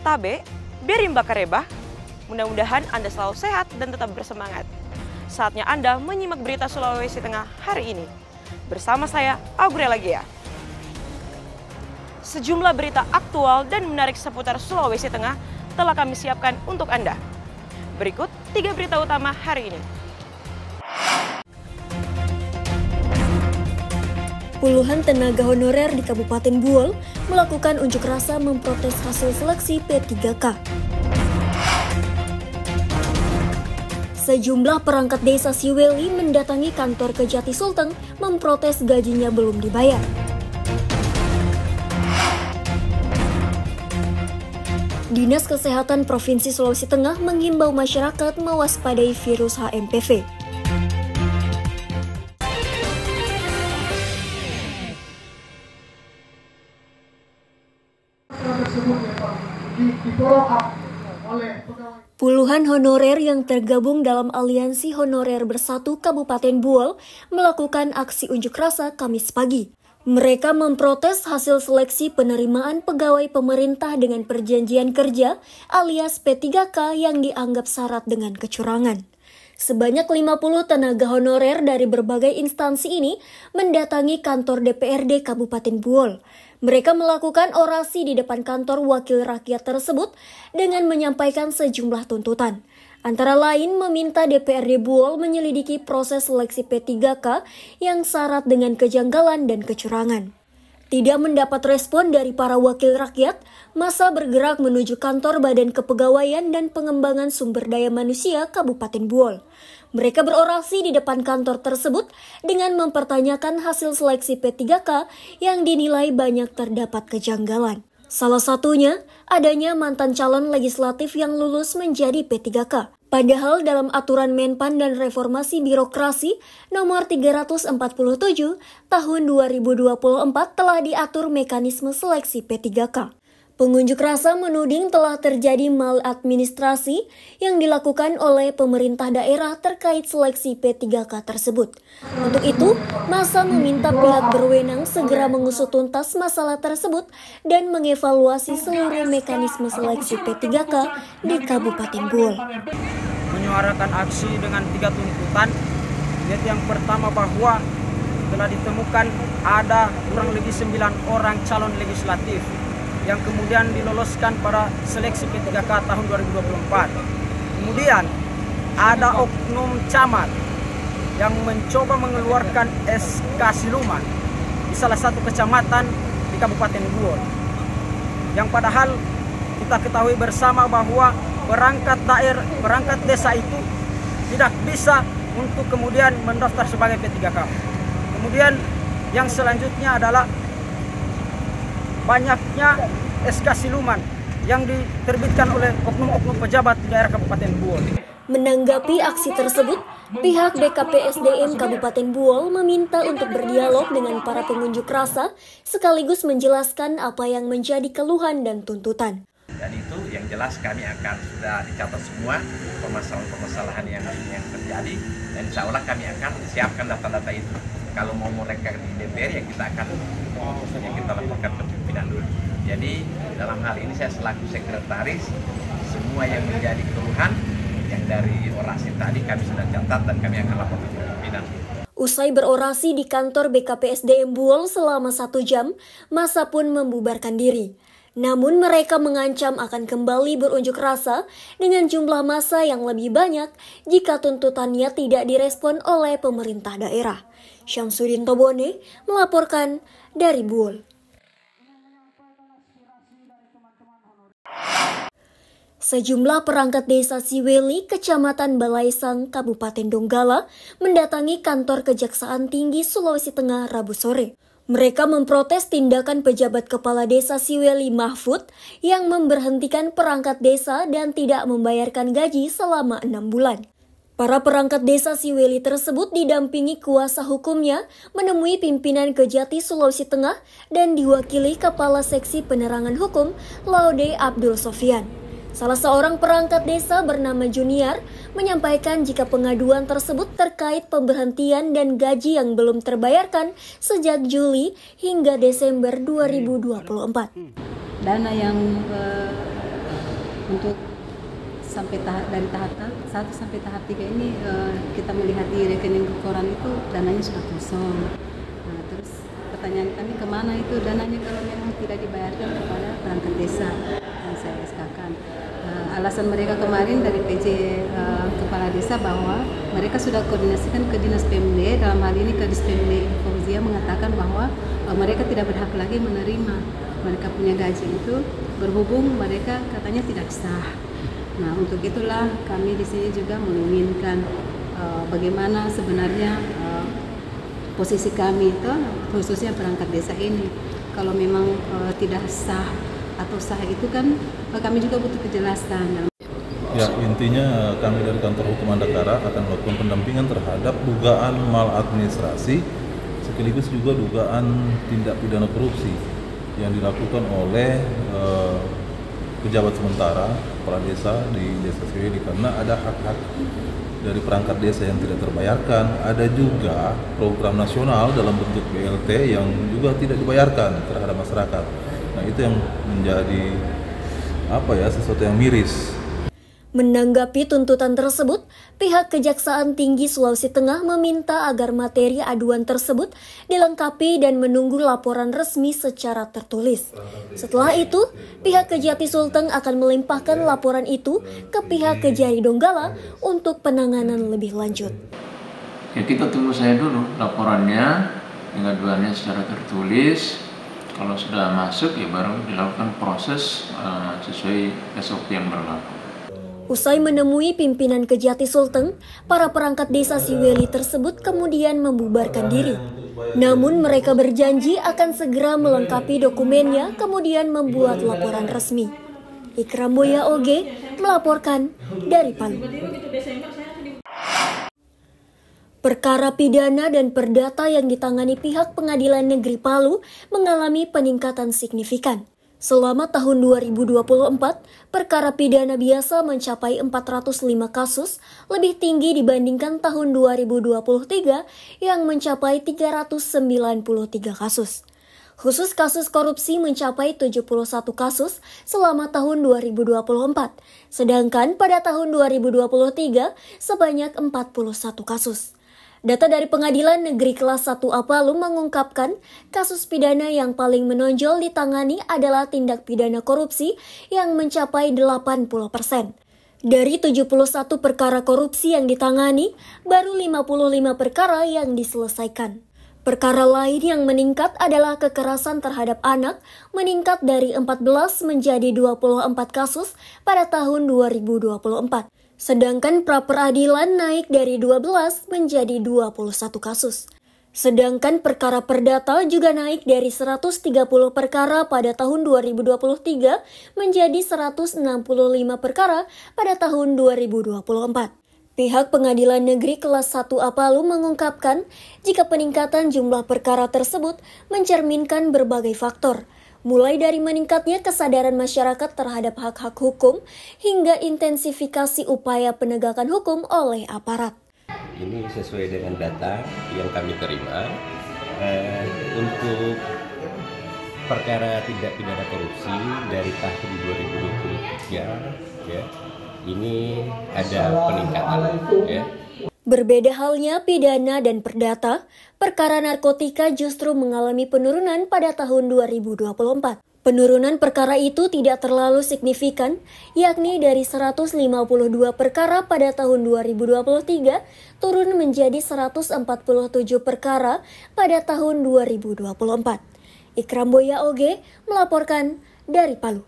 Tabe, Berimba Kareba. Mudah-mudahan Anda selalu sehat dan tetap bersemangat. Saatnya Anda menyimak berita Sulawesi Tengah hari ini. Bersama saya, Aurela Gia. Sejumlah berita aktual dan menarik seputar Sulawesi Tengah telah kami siapkan untuk Anda. Berikut 3 berita utama hari ini. Puluhan tenaga honorer di Kabupaten Buol melakukan unjuk rasa memprotes hasil seleksi P3K. Sejumlah perangkat desa Siweli mendatangi kantor Kejati Sulteng memprotes gajinya belum dibayar. Dinas Kesehatan Provinsi Sulawesi Tengah menghimbau masyarakat mewaspadai virus HMPV. Puluhan honorer yang tergabung dalam Aliansi Honorer Bersatu Kabupaten Buol melakukan aksi unjuk rasa Kamis pagi. Mereka memprotes hasil seleksi penerimaan pegawai pemerintah dengan perjanjian kerja alias P3K yang dianggap syarat dengan kecurangan. Sebanyak 50 tenaga honorer dari berbagai instansi ini mendatangi kantor DPRD Kabupaten Buol. Mereka melakukan orasi di depan kantor wakil rakyat tersebut dengan menyampaikan sejumlah tuntutan. Antara lain meminta DPRD Buol menyelidiki proses seleksi P3K yang syarat dengan kejanggalan dan kecurangan. Tidak mendapat respon dari para wakil rakyat, massa bergerak menuju kantor Badan Kepegawaian dan Pengembangan Sumber Daya Manusia Kabupaten Buol. Mereka berorasi di depan kantor tersebut dengan mempertanyakan hasil seleksi P3K yang dinilai banyak terdapat kejanggalan. Salah satunya, adanya mantan calon legislatif yang lulus menjadi P3K. Padahal dalam aturan Menpan dan Reformasi Birokrasi nomor 347 tahun 2024 telah diatur mekanisme seleksi P3K. Pengunjuk rasa menuding telah terjadi maladministrasi yang dilakukan oleh pemerintah daerah terkait seleksi P3K tersebut. Untuk itu, massa meminta pihak berwenang segera mengusut tuntas masalah tersebut dan mengevaluasi seluruh mekanisme seleksi P3K di Kabupaten Buol. Menyuarakan aksi dengan 3 tuntutan, yaitu yang pertama bahwa telah ditemukan ada kurang lebih 9 orang calon legislatif yang kemudian diloloskan pada seleksi P3K tahun 2024. Kemudian ada oknum camat yang mencoba mengeluarkan SK siluman di salah satu kecamatan di Kabupaten Buol. Yang padahal kita ketahui bersama bahwa perangkat desa itu tidak bisa untuk kemudian mendaftar sebagai P3K. Kemudian yang selanjutnya adalah banyaknya SK siluman yang diterbitkan oleh oknum-oknum pejabat di daerah Kabupaten Buol. Menanggapi aksi tersebut, pihak BKPSDM Kabupaten Buol meminta untuk berdialog dengan para pengunjuk rasa sekaligus menjelaskan apa yang menjadi keluhan dan tuntutan. Dan itu yang jelas kami akan sudah dicatat semua permasalahan-permasalahan yang terjadi dan insya Allah kami akan siapkan data-data itu. Kalau mau mereka di DPR ya kita akan laporkan ke pimpinan dulu. Jadi dalam hal ini saya selaku sekretaris, semua yang menjadi keluhan yang dari orasi tadi kami sudah catat dan kami akan laporkan ke pimpinan. Usai berorasi di kantor BKPSDM Buol selama 1 jam, massa pun membubarkan diri. Namun mereka mengancam akan kembali berunjuk rasa dengan jumlah massa yang lebih banyak jika tuntutannya tidak direspon oleh pemerintah daerah. Syamsuddin Tobone melaporkan dari Buol. Sejumlah perangkat desa Siweli, Kecamatan Balaisang, Kabupaten Donggala, mendatangi kantor Kejaksaan Tinggi Sulawesi Tengah Rabu sore. Mereka memprotes tindakan pejabat kepala desa Siweli Mahfud yang memberhentikan perangkat desa dan tidak membayarkan gaji selama 6 bulan. Para perangkat desa Siweli tersebut didampingi kuasa hukumnya menemui pimpinan Kejati Sulawesi Tengah dan diwakili Kepala Seksi Penerangan Hukum Laude Abdul Sofian. Salah seorang perangkat desa bernama Junior menyampaikan jika pengaduan tersebut terkait pemberhentian dan gaji yang belum terbayarkan sejak Juli hingga Desember 2024. Dana yang Untuk sampai dari tahap 1 sampai tahap 3 ini kita melihat di rekening koran itu dananya sudah kosong. Nah, terus pertanyaan kami kemana itu dananya kalau memang tidak dibayarkan kepada perangkat desa yang saya SK-kan. Alasan mereka kemarin dari PJ Kepala Desa bahwa mereka sudah koordinasikan ke Dinas PMD, dalam hal ini ke Dispemde Fauzia mengatakan bahwa mereka tidak berhak lagi menerima mereka punya gaji itu berhubung mereka katanya tidak sah. Nah, untuk itulah kami di sini juga menginginkan bagaimana sebenarnya posisi kami itu, khususnya perangkat desa ini. Kalau memang tidak sah atau sah itu kan kami juga butuh kejelasan. Ya, intinya kami dari Kantor Hukum Andakara akan melakukan pendampingan terhadap dugaan maladministrasi sekaligus juga dugaan tindak pidana korupsi yang dilakukan oleh pejabat sementara kepala desa di Desa Seweli, karena ada hak-hak dari perangkat desa yang tidak terbayarkan, ada juga program nasional dalam bentuk BLT yang juga tidak dibayarkan terhadap masyarakat. Nah, itu yang menjadi sesuatu yang miris. Menanggapi tuntutan tersebut, pihak Kejaksaan Tinggi Sulawesi Tengah meminta agar materi aduan tersebut dilengkapi dan menunggu laporan resmi secara tertulis. Setelah itu, pihak Kejati Sulteng akan melimpahkan laporan itu ke pihak Kejari Donggala untuk penanganan lebih lanjut. Ya, kita tunggu saya dulu laporannya, pengaduannya secara tertulis. Kalau sudah masuk, ya baru dilakukan proses sesuai SOP yang berlaku. Usai menemui pimpinan Kejati Sulteng, para perangkat desa Siweli tersebut kemudian membubarkan diri. Namun mereka berjanji akan segera melengkapi dokumennya kemudian membuat laporan resmi. Ikram Boya Oge melaporkan dari Palu. Perkara pidana dan perdata yang ditangani pihak Pengadilan Negeri Palu mengalami peningkatan signifikan. Selama tahun 2024, perkara pidana biasa mencapai 405 kasus, lebih tinggi dibandingkan tahun 2023 yang mencapai 393 kasus. Khusus kasus korupsi mencapai 71 kasus selama tahun 2024, sedangkan pada tahun 2023 sebanyak 41 kasus. Data dari Pengadilan Negeri Kelas 1A Palu mengungkapkan kasus pidana yang paling menonjol ditangani adalah tindak pidana korupsi yang mencapai 80%. Dari 71 perkara korupsi yang ditangani, baru 55 perkara yang diselesaikan. Perkara lain yang meningkat adalah kekerasan terhadap anak, meningkat dari 14 menjadi 24 kasus pada tahun 2024. Sedangkan pra-peradilan naik dari 12 menjadi 21 kasus. Sedangkan perkara perdata juga naik dari 130 perkara pada tahun 2023 menjadi 165 perkara pada tahun 2024. Pihak Pengadilan Negeri Kelas 1A Palu mengungkapkan jika peningkatan jumlah perkara tersebut mencerminkan berbagai faktor, mulai dari meningkatnya kesadaran masyarakat terhadap hak-hak hukum hingga intensifikasi upaya penegakan hukum oleh aparat. Ini sesuai dengan data yang kami terima untuk perkara tindak pidana korupsi dari tahun 2023 ya, ini ada peningkatan ya. Berbeda halnya pidana dan perdata, perkara narkotika justru mengalami penurunan pada tahun 2024. Penurunan perkara itu tidak terlalu signifikan, yakni dari 152 perkara pada tahun 2023 turun menjadi 147 perkara pada tahun 2024. Ikram Boya Oge melaporkan dari Palu.